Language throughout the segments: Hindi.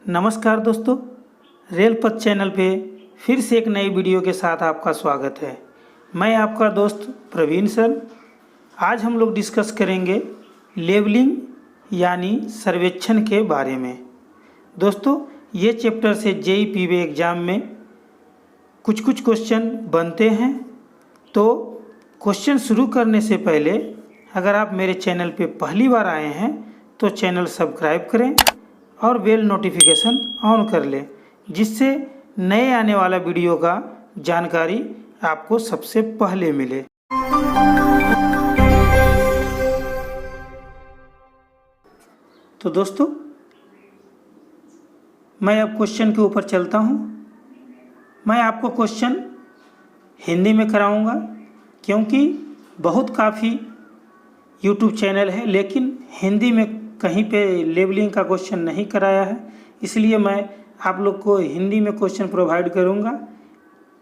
नमस्कार दोस्तों, रेल पथ चैनल पे फिर से एक नई वीडियो के साथ आपका स्वागत है। मैं आपका दोस्त प्रवीण सर। आज हम लोग डिस्कस करेंगे लेबलिंग यानी सर्वेक्षण के बारे में। दोस्तों, ये चैप्टर से जेईई पीवे एग्ज़ाम में कुछ क्वेश्चन बनते हैं। तो क्वेश्चन शुरू करने से पहले अगर आप मेरे चैनल पे पहली बार आए हैं तो चैनल सब्सक्राइब करें और बेल नोटिफिकेशन ऑन कर लें, जिससे नए आने वाला वीडियो का जानकारी आपको सबसे पहले मिले। तो दोस्तों, मैं अब क्वेश्चन के ऊपर चलता हूं। मैं आपको क्वेश्चन हिंदी में कराऊंगा, क्योंकि काफ़ी यूट्यूब चैनल है लेकिन हिंदी में कहीं पे लेबलिंग का क्वेश्चन नहीं कराया है। इसलिए मैं आप लोग को हिंदी में क्वेश्चन प्रोवाइड करूंगा,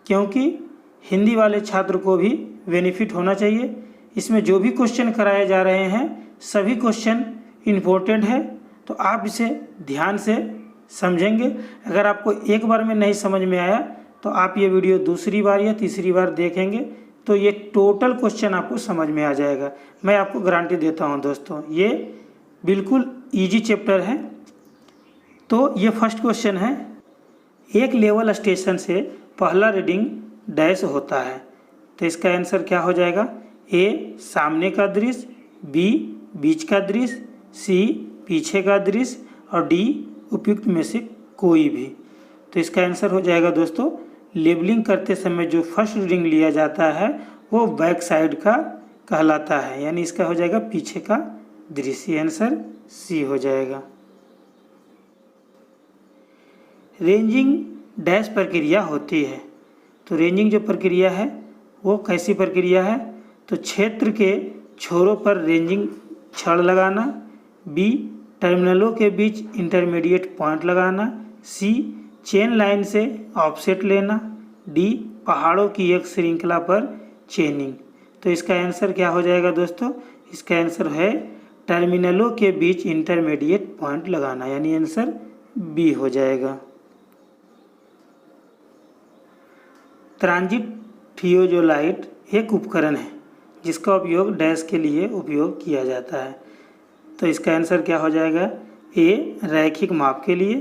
क्योंकि हिंदी वाले छात्र को भी बेनिफिट होना चाहिए। इसमें जो भी क्वेश्चन कराए जा रहे हैं सभी क्वेश्चन इम्पोर्टेंट है, तो आप इसे ध्यान से समझेंगे। अगर आपको एक बार में नहीं समझ में आया तो आप ये वीडियो दूसरी बार या तीसरी बार देखेंगे तो ये टोटल क्वेश्चन आपको समझ में आ जाएगा। मैं आपको गारंटी देता हूँ दोस्तों, ये बिल्कुल इजी चैप्टर है। तो ये फर्स्ट क्वेश्चन है, एक लेवल स्टेशन से पहला रीडिंग डैश होता है। तो इसका आंसर क्या हो जाएगा? ए सामने का दृश्य, बी बीच का दृश्य, सी पीछे का दृश्य और डी उपयुक्त में से कोई भी। तो इसका आंसर हो जाएगा दोस्तों, लेबलिंग करते समय जो फर्स्ट रीडिंग लिया जाता है वो बैक साइड का कहलाता है, यानी इसका हो जाएगा पीछे का दृश्य। आंसर सी हो जाएगा। रेंजिंग डैश प्रक्रिया होती है। तो रेंजिंग जो प्रक्रिया है वो कैसी प्रक्रिया है? तो क्षेत्र के छोरों पर रेंजिंग छड़ लगाना, बी टर्मिनलों के बीच इंटरमीडिएट पॉइंट लगाना, सी चेन लाइन से ऑफसेट लेना, डी पहाड़ों की एक श्रृंखला पर चेनिंग। तो इसका आंसर क्या हो जाएगा दोस्तों? इसका आंसर है टर्मिनलों के बीच इंटरमीडिएट पॉइंट लगाना, यानी आंसर बी हो जाएगा। ट्रांजिट थियोजोलाइट एक उपकरण है जिसका उपयोग डैश के लिए उपयोग किया जाता है। तो इसका आंसर क्या हो जाएगा? ए रैखिक माप के लिए,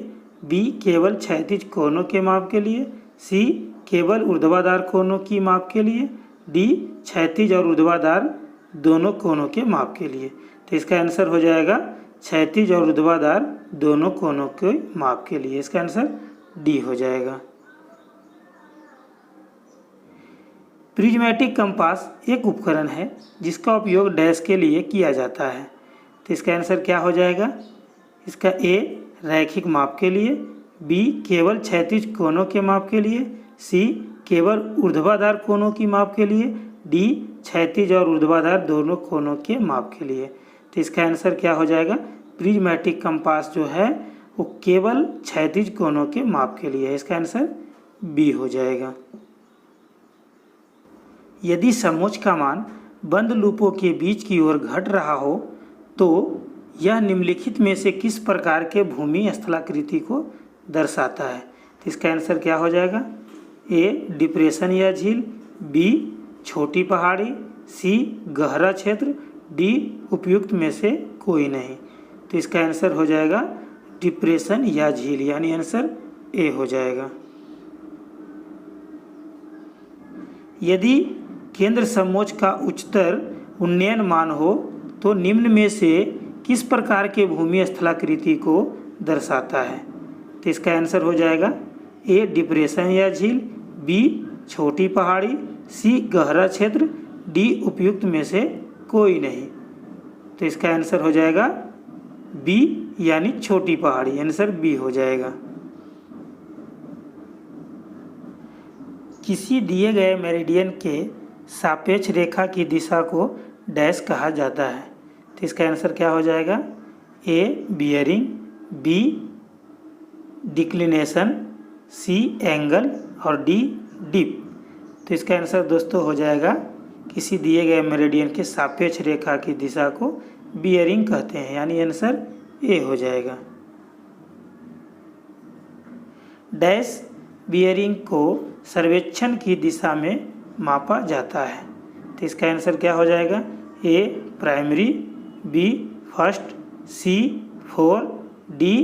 बी केवल क्षैतिज कोनों के माप के लिए, सी केवल ऊर्ध्वाधर कोनों की माप के लिए, डी क्षैतिज और ऊर्ध्वाधर दोनों कोनों के माप के लिए। तो इसका आंसर हो जाएगा क्षैतिज और ऊर्ध्वाधर दोनों कोनों के माप के लिए। इसका आंसर डी हो जाएगा। प्रिज्मेटिक कंपास एक उपकरण है जिसका उपयोग डैश के लिए किया जाता है। तो इसका आंसर क्या हो जाएगा? इसका ए रैखिक माप के लिए, बी केवल क्षैतिज कोनों के माप के लिए, सी केवल ऊर्ध्वाधर कोनों की माप के लिए, डी क्षैतिज और ऊर्ध्वाधर दोनों कोनों के माप के लिए। तो इसका आंसर क्या हो जाएगा? प्रिज्मेटिक कंपास जो है वो केवल क्षैतिज कोनों के माप के लिए है। इसका आंसर बी हो जाएगा। यदि समोच्च का मान बंद लूपों के बीच की ओर घट रहा हो तो यह निम्नलिखित में से किस प्रकार के भूमि स्थलाकृति को दर्शाता है? तो इसका आंसर क्या हो जाएगा? ए डिप्रेशन या झील, बी छोटी पहाड़ी, सी गहरा क्षेत्र, डी उपयुक्त में से कोई नहीं। तो इसका आंसर हो जाएगा डिप्रेशन या झील, यानी आंसर ए हो जाएगा। यदि केंद्र समोच्च का उच्चतर उन्नयन मान हो तो निम्न में से किस प्रकार के भूमि स्थलाकृति को दर्शाता है? तो इसका आंसर हो जाएगा ए डिप्रेशन या झील, बी छोटी पहाड़ी, सी गहरा क्षेत्र, डी उपयुक्त में से कोई नहीं। तो इसका आंसर हो जाएगा बी, यानी छोटी पहाड़ी। आंसर बी हो जाएगा। किसी दिए गए मेरिडियन के सापेक्ष रेखा की दिशा को डैश कहा जाता है। तो इसका आंसर क्या हो जाएगा? A bearing, B declination, C angle और डी डिप। तो इसका आंसर दोस्तों हो जाएगा किसी दिए गए मेरिडियन के सापेक्ष रेखा की दिशा को बियरिंग कहते हैं, यानी आंसर ए हो जाएगा। डैश बियरिंग को सर्वेक्षण की दिशा में मापा जाता है। तो इसका आंसर क्या हो जाएगा? ए प्राइमरी, बी फर्स्ट, सी फोर, डी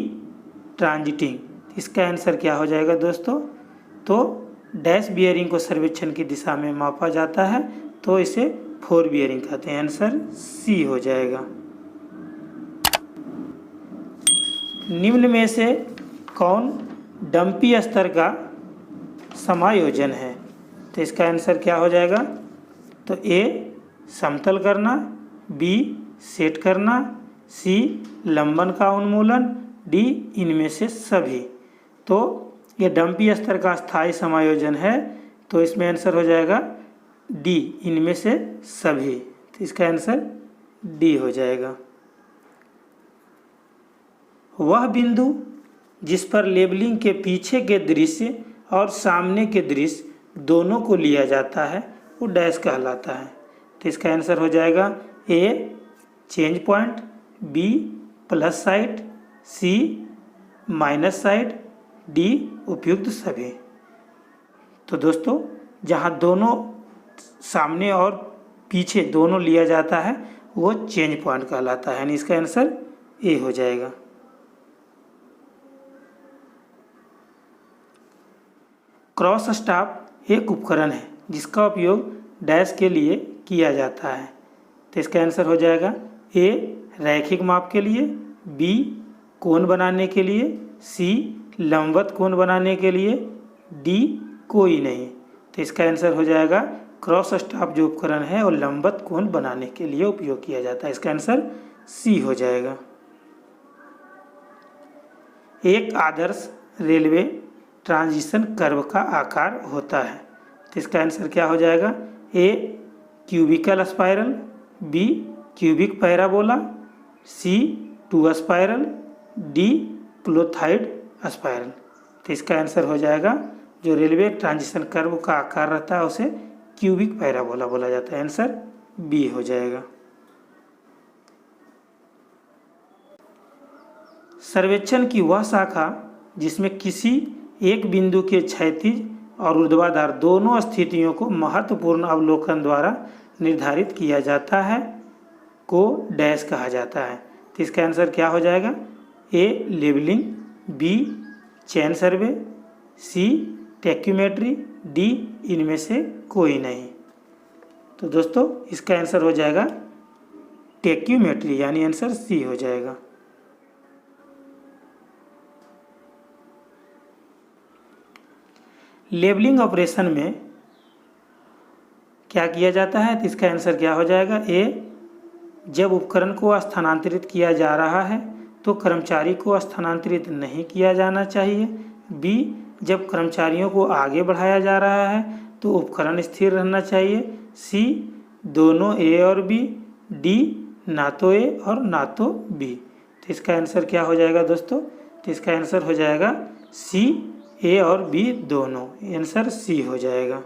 ट्रांजिटिंग। इसका आंसर क्या हो जाएगा दोस्तों? तो डैश बियरिंग को सर्वेक्षण की दिशा में मापा जाता है तो इसे फोर बियरिंग कहते हैं। आंसर सी हो जाएगा। निम्न में से कौन डंपी स्तर का समायोजन है? तो इसका आंसर क्या हो जाएगा? तो ए समतल करना, बी सेट करना, सी लंबन का उन्मूलन, डी इनमें से सभी। तो ये डंपी स्तर का स्थायी समायोजन है तो इसमें आंसर हो जाएगा डी इनमें से सभी। तो इसका आंसर डी हो जाएगा। वह बिंदु जिस पर लेबलिंग के पीछे के दृश्य और सामने के दृश्य दोनों को लिया जाता है वो डैश कहलाता है। तो इसका आंसर हो जाएगा A change point, B plus side, C minus side, D उपयुक्त सभी। तो दोस्तों जहाँ दोनों सामने और पीछे दोनों लिया जाता है वो चेंज पॉइंट कहलाता है, यानी इसका आंसर ए हो जाएगा। क्रॉस स्टाफ एक उपकरण है जिसका उपयोग डैश के लिए किया जाता है। तो इसका आंसर हो जाएगा ए रैखिक माप के लिए, बी कोण बनाने के लिए, सी लंबवत कोण बनाने के लिए, डी कोई नहीं। तो इसका आंसर हो जाएगा क्रॉस स्टाफ जो उपकरण है वो लंबवत कोण बनाने के लिए उपयोग किया जाता है। इसका आंसर सी हो जाएगा। एक आदर्श रेलवे ट्रांजिशन कर्व का आकार होता है। तो इसका आंसर क्या हो जाएगा? A cubical spiral, B cubic parabola, C two spiral, D clothoid spiral. तो इसका आंसर हो जाएगा जो रेलवे ट्रांजिशन कर्व का आकार रहता है उसे क्यूबिक पैराबोला बोला जाता है। आंसर बी हो जाएगा। सर्वेक्षण की वह शाखा जिसमें किसी एक बिंदु के क्षैतिज और ऊर्ध्वाधर दोनों स्थितियों को महत्वपूर्ण अवलोकन द्वारा निर्धारित किया जाता है को डैश कहा जाता है। तो इसका आंसर क्या हो जाएगा? ए लेबलिंग, बी चैन सर्वे, सी टैक्यूमेट्री, डी इनमें से कोई नहीं। तो दोस्तों इसका आंसर हो जाएगा टैक्यूमेट्री, यानी आंसर सी हो जाएगा। लेबलिंग ऑपरेशन में क्या किया जाता है? तो इसका आंसर क्या हो जाएगा? ए जब उपकरण को स्थानांतरित किया जा रहा है तो कर्मचारी को स्थानांतरित नहीं किया जाना चाहिए। बी जब कर्मचारियों को आगे बढ़ाया जा रहा है तो उपकरण स्थिर रहना चाहिए। सी दोनों ए और बी, डी ना तो ए और ना तो बी। तो इसका आंसर क्या हो जाएगा दोस्तों? तो इसका आंसर हो जाएगा सी ए और बी दोनों। आंसर सी हो जाएगा।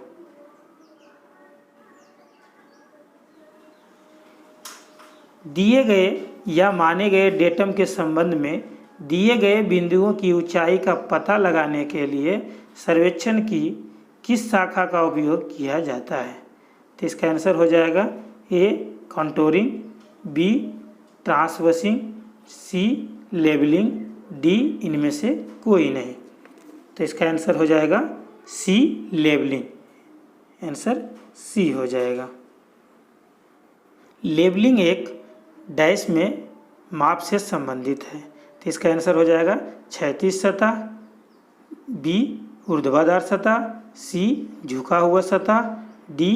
दिए गए या माने गए डेटम के संबंध में दिए गए बिंदुओं की ऊंचाई का पता लगाने के लिए सर्वेक्षण की किस शाखा का उपयोग किया जाता है? तो इसका आंसर हो जाएगा ए कॉन्टोरिंग, बी ट्रांसवर्सिंग, सी लेबलिंग, डी इनमें से कोई नहीं। तो इसका आंसर हो जाएगा सी लेबलिंग। आंसर सी हो जाएगा। लेबलिंग एक डैश में माप से संबंधित है। तो इसका आंसर हो जाएगा क्षैतिज सतह, बी ऊर्ध्वाधर सतह, सी झुका हुआ सतह, डी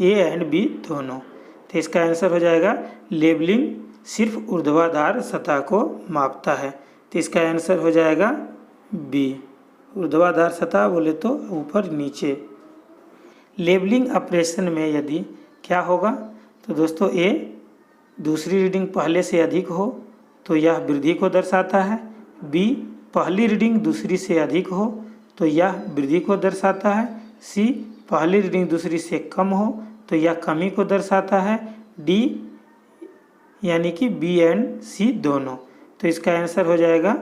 ए एंड बी दोनों। तो इसका आंसर हो जाएगा लेबलिंग सिर्फ ऊर्ध्वाधर सतह को मापता है। तो इसका आंसर हो जाएगा बी ऊर्ध्वाधर सतह बोले तो ऊपर नीचे। लेबलिंग ऑपरेशन में यदि क्या होगा? तो दोस्तों ए दूसरी रीडिंग पहले से अधिक हो तो यह वृद्धि को दर्शाता है, बी पहली रीडिंग दूसरी से अधिक हो तो यह वृद्धि को दर्शाता है, सी पहली रीडिंग दूसरी से कम हो तो यह कमी को दर्शाता है, डी यानी कि बी एंड सी दोनों। तो इसका आंसर हो जाएगा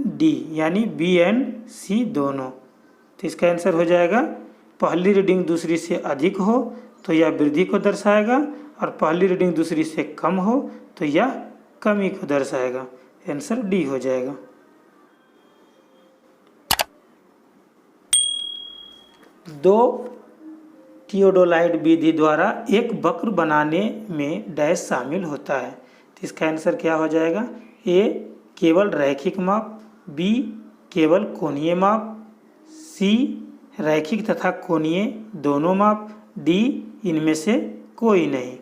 डी, यानी बी एंड सी दोनों। तो इसका आंसर हो जाएगा पहली रीडिंग दूसरी से अधिक हो तो यह वृद्धि को दर्शाएगा, और पहली रीडिंग दूसरी से कम हो तो यह कमी को दर्शाएगा। आंसर डी हो जाएगा। दो थियोडोलाइट विधि द्वारा एक वक्र बनाने में डैश शामिल होता है। तो इसका आंसर क्या हो जाएगा? ए केवल रैखिक माप, बी केवल कोणीय माप, सी रैखिक तथा कोणीय दोनों माप, डी इनमें से कोई नहीं।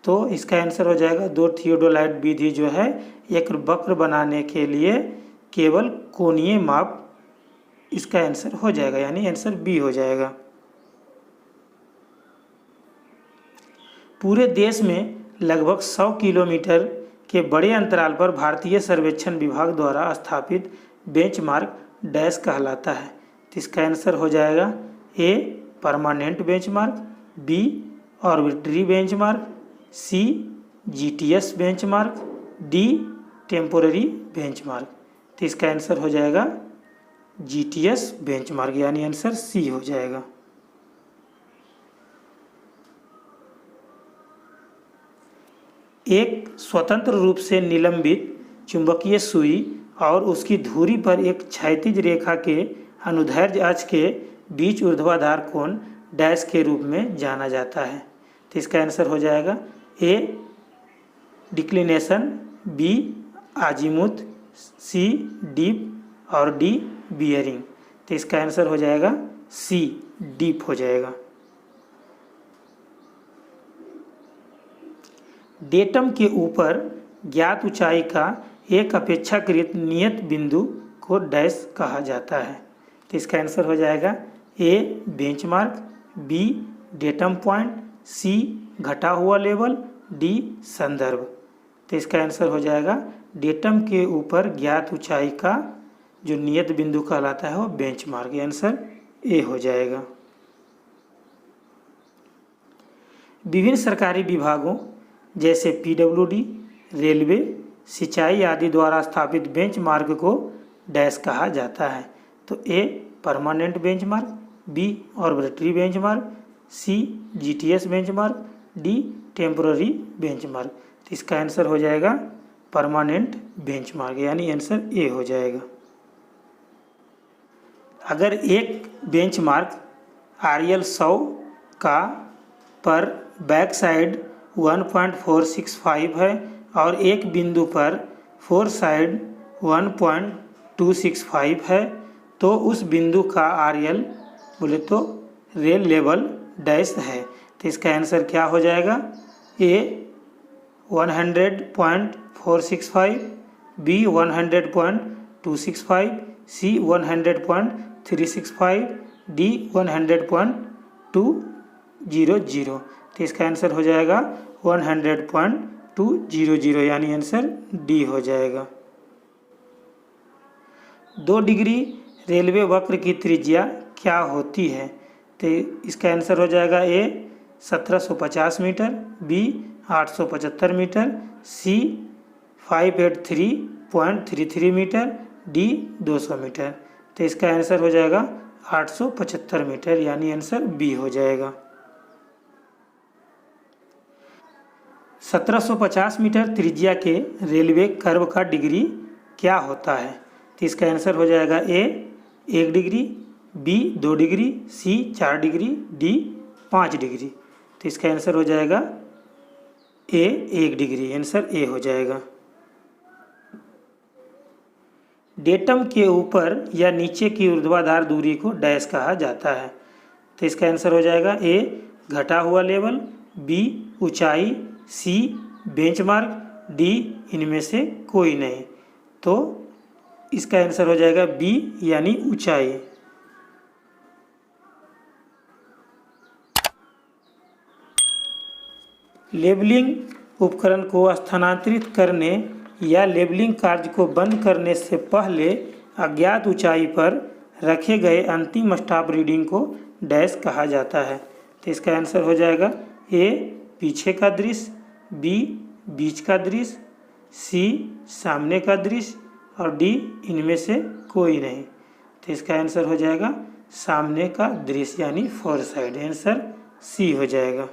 तो इसका आंसर हो जाएगा दो थियोडोलाइट विधि जो है एक वक्र बनाने के लिए केवल कोणीय माप, इसका आंसर हो जाएगा, यानी आंसर बी हो जाएगा। पूरे देश में लगभग 100 किलोमीटर के बड़े अंतराल पर भारतीय सर्वेक्षण विभाग द्वारा स्थापित बेंचमार्क डैश कहलाता है। तो इसका आंसर हो जाएगा A permanent benchmark, B arbitrary benchmark, C GTS benchmark, D temporary benchmark. तो इसका आंसर हो जाएगा जीटीएस बेंचमार्क, यानी आंसर सी हो जाएगा। एक स्वतंत्र रूप से निलंबित चुंबकीय सुई और उसकी धुरी पर एक क्षैतिज रेखा के अनुदैर्ध्य अक्ष के बीच ऊर्ध्वाधर कोण डैश के रूप में जाना जाता है। तो इसका आंसर हो जाएगा ए डिक्लिनेशन, बी आजीमुथ, सी डीप और डी बियरिंग। तो इसका आंसर हो जाएगा सी डीप हो जाएगा। डेटम के ऊपर ज्ञात ऊंचाई का एक अपेक्षाकृत नियत बिंदु को डैश कहा जाता है। तो इसका आंसर हो जाएगा ए बेंचमार्क, बी डेटम पॉइंट, सी घटा हुआ लेवल, डी संदर्भ। तो इसका आंसर हो जाएगा डेटम के ऊपर ज्ञात ऊंचाई का जो नियत बिंदु कहलाता है वो बेंचमार्क, आंसर ए हो जाएगा। विभिन्न सरकारी विभागों जैसे पीडब्ल्यूडी, रेलवे, सिंचाई आदि द्वारा स्थापित बेंचमार्क को डैश कहा जाता है। तो A permanent benchmark, B arbitrary benchmark, C GTS benchmark, D temporary benchmark. तो इसका आंसर हो जाएगा परमानेंट बेंचमार्क, यानी आंसर ए हो जाएगा। अगर एक बेंचमार्क RL 100 का पर बैक साइड 1.465 है और एक बिंदु पर फोर साइड 1.265 है, तो उस बिंदु का RL बोले तो रेल लेवल डैश है। तो इसका आंसर क्या हो जाएगा? ए 100.465, बी 100.265, सी 100.365, डी 100.200। तो इसका आंसर हो जाएगा 100.200, यानी आंसर डी हो जाएगा। 2 डिग्री रेलवे वक्र की त्रिज्या क्या होती है? तो इसका आंसर हो जाएगा ए 1750 मीटर, बी 875 मीटर, सी 583.33 मीटर, डी 200 मीटर। तो इसका आंसर हो जाएगा 875 मीटर, यानी आंसर बी हो जाएगा। 1750 मीटर त्रिज्या के रेलवे कर्व का डिग्री क्या होता है? तो इसका आंसर हो जाएगा ए 1 डिग्री, बी 2 डिग्री, सी 4 डिग्री, डी 5 डिग्री। तो इसका आंसर हो जाएगा ए 1 डिग्री, आंसर ए हो जाएगा। डेटम के ऊपर या नीचे की ऊर्ध्वाधर दूरी को डैश कहा जाता है। तो इसका आंसर हो जाएगा ए घटा हुआ लेवल, बी ऊंचाई, सी बेंचमार्क, डी इनमें से कोई नहीं। तो इसका आंसर हो जाएगा बी, यानी ऊंचाई। लेबलिंग उपकरण को स्थानांतरित करने या लेबलिंग कार्य को बंद करने से पहले अज्ञात ऊंचाई पर रखे गए अंतिम स्टॉप रीडिंग को डैश कहा जाता है। तो इसका आंसर हो जाएगा ए पीछे का दृश्य, बी बीच का दृश्य, सी सामने का दृश्य और डी इनमें से कोई नहीं। तो इसका आंसर हो जाएगा सामने का दृश्य यानी फोर साइड। आंसर सी हो जाएगा।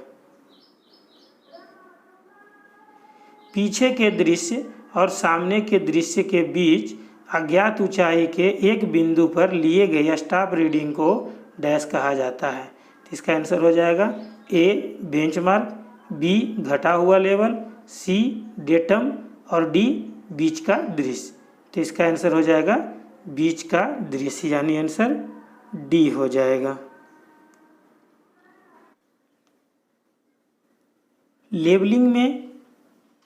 पीछे के दृश्य और सामने के दृश्य के बीच अज्ञात ऊंचाई के एक बिंदु पर लिए गए स्टॉप रीडिंग को डैश कहा जाता है। तो इसका आंसर हो जाएगा ए बेंचमार्क, बी घटा हुआ लेवल, सी डेटम और डी बीच का दृश्य। तो इसका आंसर हो जाएगा बीच का दृश्य यानी आंसर डी हो जाएगा। लेबलिंग में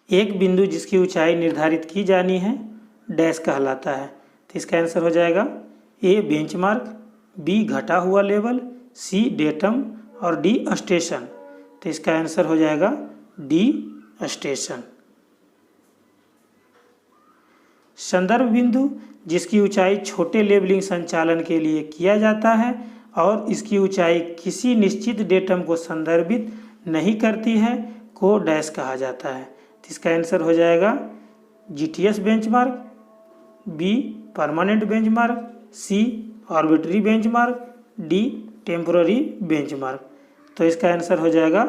एक बिंदु जिसकी ऊंचाई निर्धारित की जानी है डैश कहलाता है। तो इसका आंसर हो जाएगा ए बेंचमार्क, बी घटा हुआ लेवल, सी डेटम और डी स्टेशन। तो इसका आंसर हो जाएगा डी स्टेशन। संदर्भ बिंदु जिसकी ऊंचाई छोटे लेबलिंग संचालन के लिए किया जाता है और इसकी ऊंचाई किसी निश्चित डेटम को संदर्भित नहीं करती है को डैश कहा जाता है। तो इसका आंसर हो जाएगा GTS benchmark, B permanent benchmark, C arbitrary benchmark, D temporary benchmark. तो इसका आंसर हो जाएगा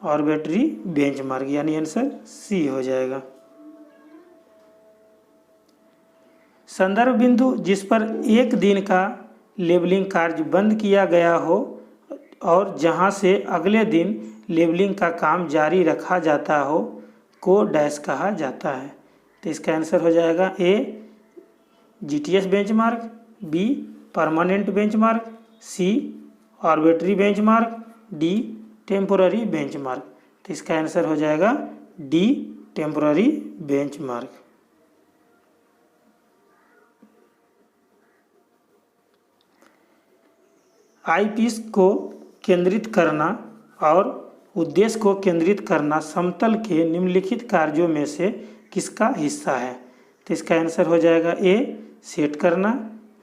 आर्बिट्री बेंचमार्क यानी आंसर सी हो जाएगा। संदर्भ बिंदु जिस पर एक दिन का लेबलिंग कार्य बंद किया गया हो और जहां से अगले दिन लेबलिंग का काम जारी रखा जाता हो को डैश कहा जाता है। तो इसका आंसर हो जाएगा A GTS benchmark, B permanent benchmark, C arbitrary benchmark, D temporary benchmark. तो इसका आंसर हो जाएगा डी टेम्पोररी बेंचमार्क। आईपीस को केंद्रित करना और उद्देश्य को केंद्रित करना समतल के निम्नलिखित कार्यों में से किसका हिस्सा है। तो इसका आंसर हो जाएगा ए सेट करना,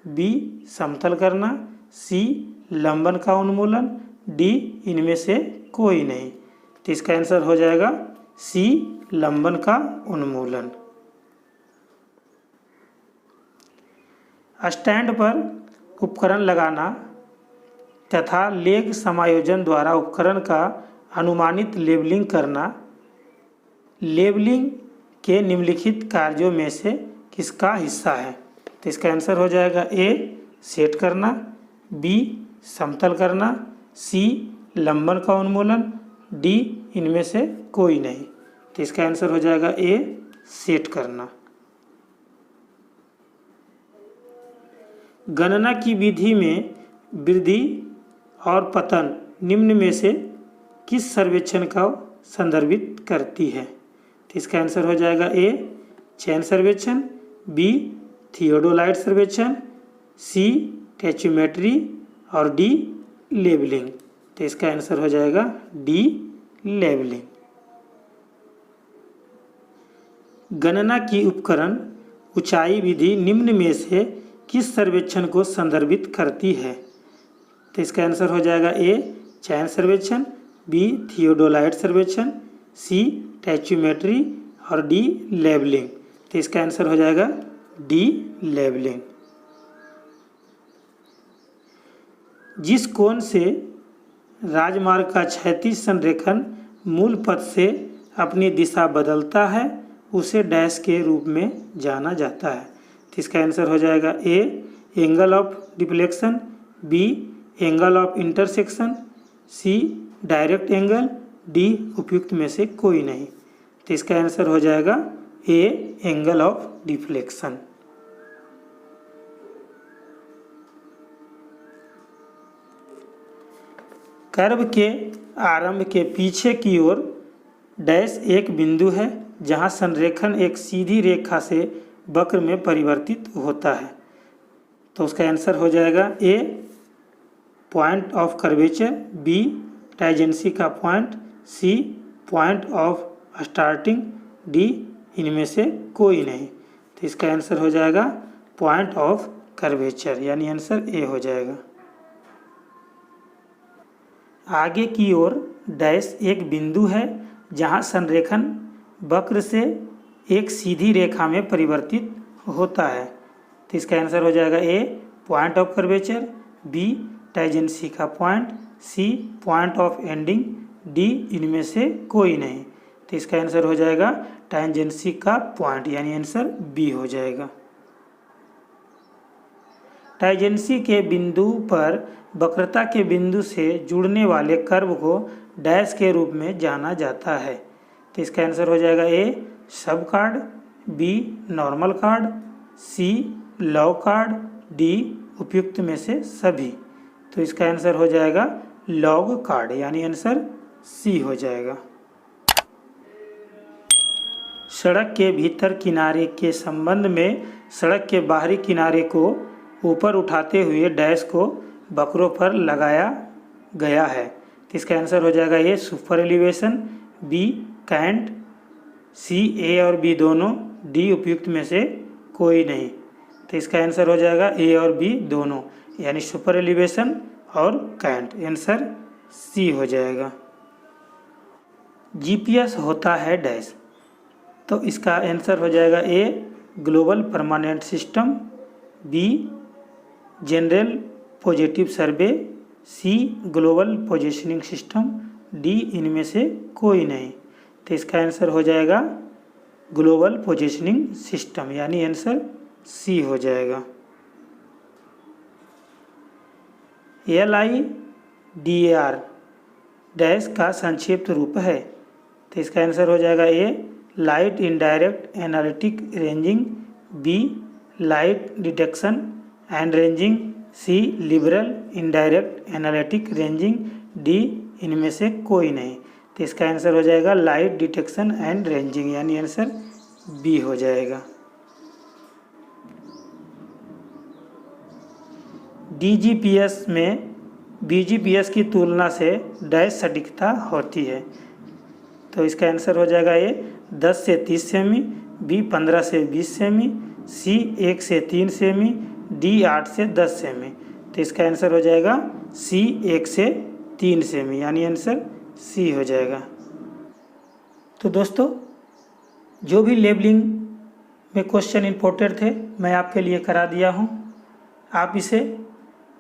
बी समतल करना, सी लंबन का उन्मूलन, डी इनमें से कोई नहीं। तो इसका आंसर हो जाएगा सी लंबन का उन्मूलन। स्टैंड पर उपकरण लगाना तथा लेग समायोजन द्वारा उपकरण का अनुमानित लेबलिंग करना लेबलिंग के निम्नलिखित कार्यों में से किसका हिस्सा है। तो इसका आंसर हो जाएगा ए सेट करना, बी समतल करना, सी लंबन का उन्मूलन, डी इनमें से कोई नहीं। तो इसका आंसर हो जाएगा ए सेट करना। गणना की विधि में वृद्धि और पतन निम्न में से किस सर्वेक्षण का संदर्भित करती है। तो इसका आंसर हो जाएगा ए चैन सर्वेक्षण, बी थियोडोलाइट सर्वेक्षण, सी टेचोमेट्री और डी लेबलिंग। तो इसका आंसर हो जाएगा डी लेबलिंग। गणना की उपकरण ऊंचाई विधि निम्न में से किस सर्वेक्षण को संदर्भित करती है। तो इसका आंसर हो जाएगा ए चैन सर्वेक्षण, बी थियोडोलाइट सर्वेक्षण, सी टैचोमेट्री और डी लेबलिंग। तो इसका आंसर हो जाएगा डी लेबलिंग। जिस कोण से राजमार्ग का क्षैतिज संरेखण मूल पथ से अपनी दिशा बदलता है उसे डैश के रूप में जाना जाता है। तो इसका आंसर हो जाएगा A angle of deflection, B angle of intersection, C direct angle, D उपयुक्त में से कोई नहीं। तो इसका आंसर हो जाएगा A angle of deflection. Curve के आरंभ के पीछे की ओर डैश एक बिंदु है जहां संरेखण एक सीधी रेखा से वक्र में परिवर्तित होता है। तो उसका आंसर हो जाएगा A point of curvature, B tangency का point, C point of starting, D इनमें से कोई नहीं। तो इसका आंसर हो जाएगा पॉइंट ऑफ कर्वेचर यानी आंसर ए हो जाएगा। आगे की ओर डैश एक बिंदु है जहां संरेखण वक्र से एक सीधी रेखा में परिवर्तित होता है। तो इसका आंसर हो जाएगा A point of curvature, B tangency का point, C point of ending, D इनमें से कोई नहीं। तो इसका आंसर हो जाएगा टांजेंसी का पॉइंट, यानी आंसर बी हो जाएगा। टांजेंसी के बिंदु पर वक्रता के बिंदु से जुड़ने वाले कर्व को डैश के रूप में जाना जाता है। तो इसका आंसर हो जाएगा A sub chord, B normal chord, C लव कार्ड, डी उपयुक्त में से सभी। तो इसका आंसर हो जाएगा लॉग कार्ड, यानी आंसर सी हो जाएगा। सड़क के भीतर किनारे के संबंध में सड़क के बाहरी किनारे को ऊपर उठाते हुए डैश को वक्रों पर लगाया गया है। तो इसका आंसर हो जाएगा ए सुपर एलिवेशन, बी कैंट, सी ए और बी दोनों, डी उपयुक्त में से कोई नहीं। तो इसका आंसर हो जाएगा ए और बी दोनों, यानी सुपर एलिवेशन और कैंट, आंसर सी हो जाएगा। जीपीएस होता है डैश, तो इसका आंसर हो जाएगा A global permanent system, B general positive survey, C global positioning system, D इनमें से कोई नहीं। तो इसका आंसर हो जाएगा ग्लोबल पोजीशनिंग सिस्टम, यानी आंसर सी हो जाएगा। LIDAR डैश का संक्षिप्त रूप है। तो इसका आंसर हो जाएगा A light indirect analytic ranging, B light detection and ranging, C liberal indirect analytic ranging, D इनमें से कोई नहीं। तो इसका आंसर हो जाएगा लाइट डिटेक्शन एंड रेंजिंग, यानी आंसर बी हो जाएगा। DGPS में BGPS की तुलना से डैश सटीकता होती है। तो इसका आंसर हो जाएगा ए 10 से 30 सेमी, बी 15 से 20 सेमी, सी 1 से 3 सेमी, डी 8 से 10 सेमी। तो इसका आंसर हो जाएगा सी 1 से 3 सेमी, यानी आंसर सी हो जाएगा। तो दोस्तों, जो भी लेबलिंग में क्वेश्चन इंपॉर्टेंट थे मैं आपके लिए करा दिया हूँ। आप इसे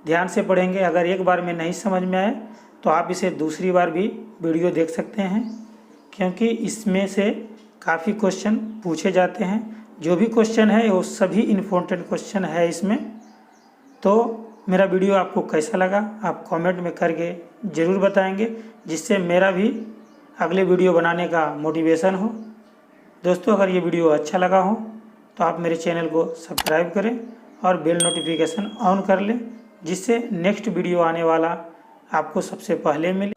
ध्यान से पढ़ेंगे। अगर एक बार में नहीं समझ में आए तो आप इसे दूसरी बार भी वीडियो देख सकते हैं, क्योंकि इसमें से काफ़ी क्वेश्चन पूछे जाते हैं। जो भी क्वेश्चन है वो सभी इम्पोर्टेंट क्वेश्चन है इसमें। तो मेरा वीडियो आपको कैसा लगा आप कमेंट में करके ज़रूर बताएंगे, जिससे मेरा भी अगले वीडियो बनाने का मोटिवेशन हो। दोस्तों, अगर ये वीडियो अच्छा लगा हो तो आप मेरे चैनल को सब्सक्राइब करें और बेल नोटिफिकेशन ऑन कर लें, जिससे नेक्स्ट वीडियो आने वाला आपको सबसे पहले मिले।